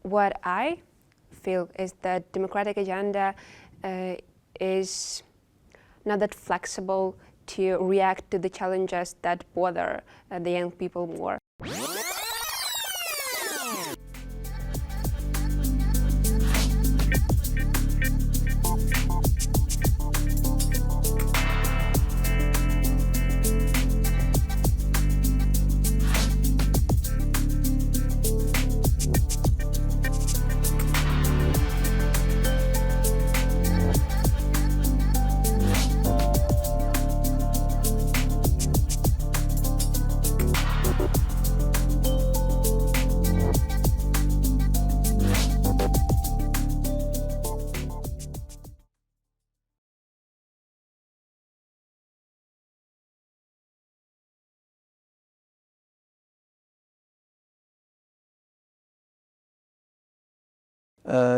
What I feel is that democratic agenda is not that flexible to react to the challenges that bother the young people more.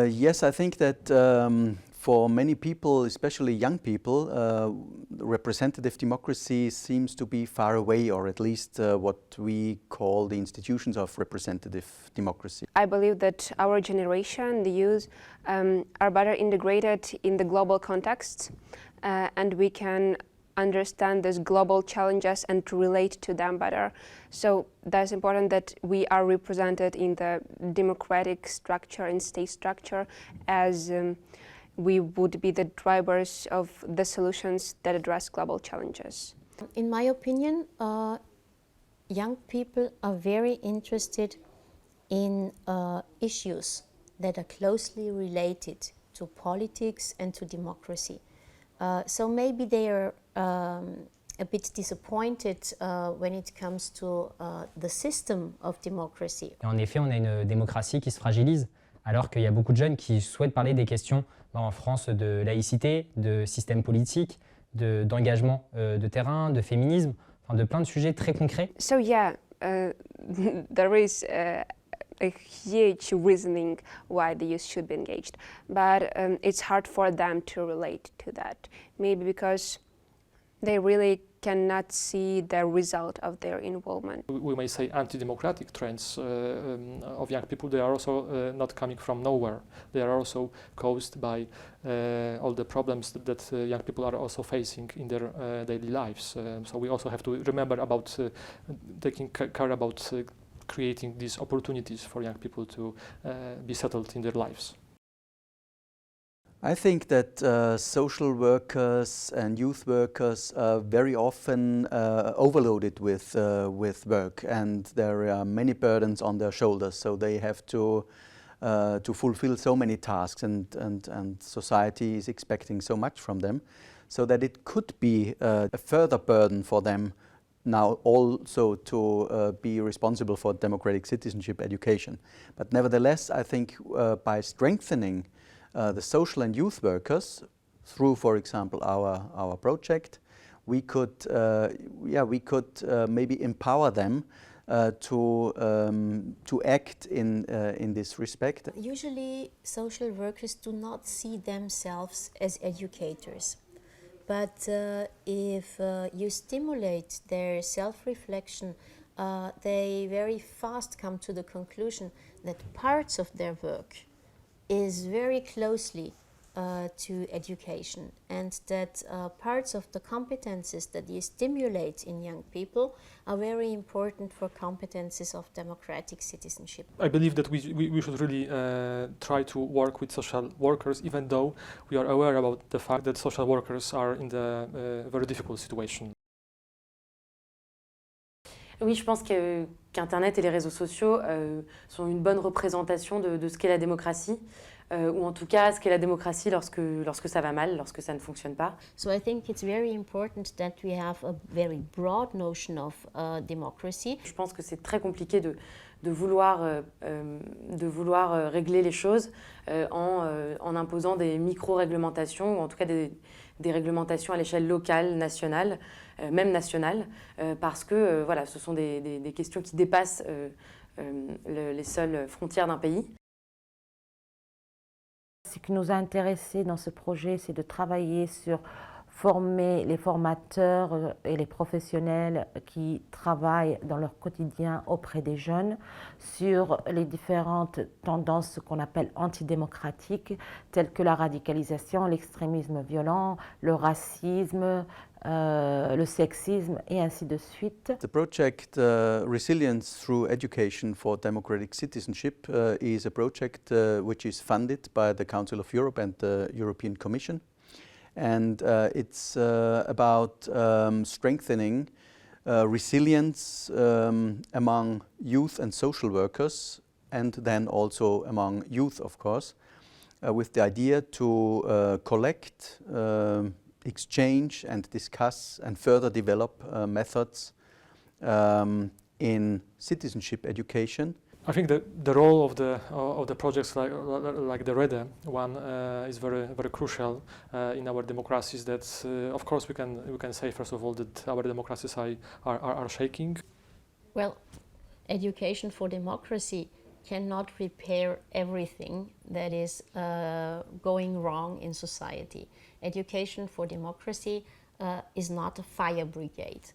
Yes, I think that for many people, especially young people, representative democracy seems to be far away, or at least what we call the institutions of representative democracy. I believe that our generation, the youth, are better integrated in the global context, and we can understand these global challenges and to relate to them better. So that's important that we are represented in the democratic structure and state structure, as we would be the drivers of the solutions that address global challenges. In my opinion, young people are very interested in issues that are closely related to politics and to democracy. So maybe they are a bit disappointed when it comes to the system of democracy. En effet, on a une démocratie qui se fragilise, alors qu'il y a beaucoup de jeunes qui souhaitent parler des questions en France de laïcité, de système politique, d'engagement de terrain, de féminisme, enfin de plein de sujets très concrets. So yeah, there is a huge reasoning why the youth should be engaged, but it's hard for them to relate to that. Maybe because they really cannot see the result of their involvement. We may say anti-democratic trends of young people, they are also not coming from nowhere. They are also caused by all the problems that young people are also facing in their daily lives. So we also have to remember about taking care about creating these opportunities for young people to be settled in their lives. I think that social workers and youth workers are very often overloaded with work, and there are many burdens on their shoulders. So they have to fulfill so many tasks, and society is expecting so much from them, so that it could be a further burden for them now also to be responsible for democratic citizenship education. But nevertheless, I think by strengthening the social and youth workers through, for example, our project, we could maybe empower them to act in this respect. Usually, social workers do not see themselves as educators, but if you stimulate their self-reflection, they very fast come to the conclusion that parts of their work is very closely to education, and that parts of the competences that you stimulate in young people are very important for competences of democratic citizenship. I believe that we should really try to work with social workers, even though we are aware about the fact that social workers are in a very difficult situation. Oui, je pense qu'Internet et les réseaux sociaux sont une bonne représentation de ce qu'est la démocratie, ou en tout cas ce qu'est la démocratie lorsque ça va mal, lorsque ça ne fonctionne pas. So I think it's very important that we have a very broad notion of democracy. Je pense que c'est très compliqué de vouloir régler les choses en imposant des micro-réglementations, ou en tout cas des réglementations à l'échelle locale, nationale, même nationale, parce que voilà, ce sont des questions qui dépassent les seules frontières d'un pays. Ce qui nous a intéressés dans ce projet, c'est de travailler sur former les formateurs et les professionnels qui travaillent dans leur quotidien auprès des jeunes sur les différentes tendances qu'on appelle antidémocratiques, telles que la radicalisation, l'extrémisme violent, le racisme, le sexisme et ainsi de suite. The project Resilience through Education for Democratic Citizenship is a project which is funded by the Council of Europe and the European Commission. And it's about strengthening resilience among youth and social workers, and then also among youth, of course, with the idea to collect, exchange and discuss and further develop methods in citizenship education. I think that the role of the projects like the REDE one is very crucial in our democracies. That of course we can say first of all that our democracies are shaking. Well, education for democracy cannot repair everything that is going wrong in society. Education for democracy is not a fire brigade.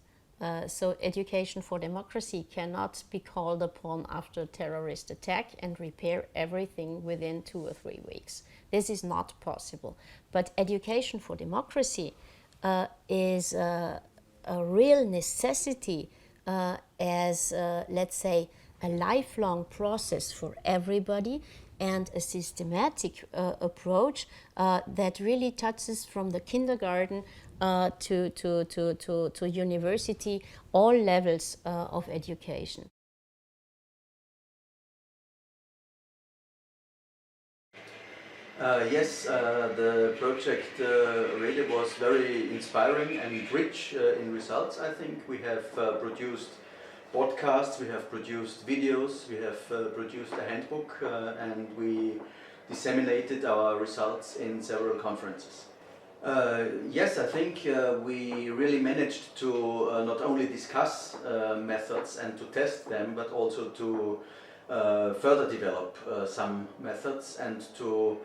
So education for democracy cannot be called upon after a terrorist attack and repair everything within 2 or 3 weeks. This is not possible. But education for democracy is a real necessity as, let's say, a lifelong process for everybody, and a systematic approach that really touches from the kindergarten to university, all levels of education. Yes, the project REDE was very inspiring and rich in results. I think we have produced podcasts, we have produced videos, we have produced a handbook, and we disseminated our results in several conferences. Yes, I think we really managed to not only discuss methods and to test them, but also to further develop some methods and to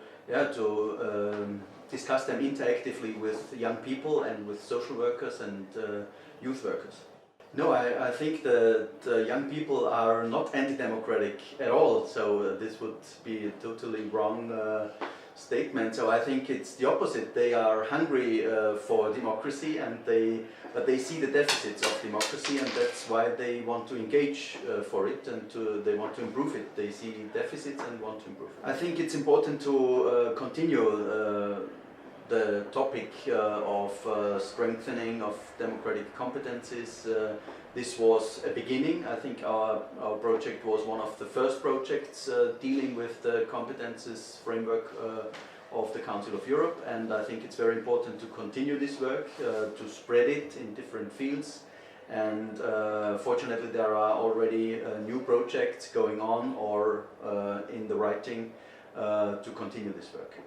discuss them interactively with young people and with social workers and youth workers. No, I think that young people are not anti-democratic at all, so this would be a totally wrong statement. So I think it's the opposite. They are hungry for democracy, but they see the deficits of democracy, and that's why they want to engage for it, and they want to improve it. They see deficits and want to improve it. I think it's important to continue the topic of strengthening of democratic competencies. This was a beginning. I think our project was one of the first projects dealing with the competences framework of the Council of Europe, and I think it's very important to continue this work, to spread it in different fields, and fortunately there are already new projects going on or in the writing to continue this work.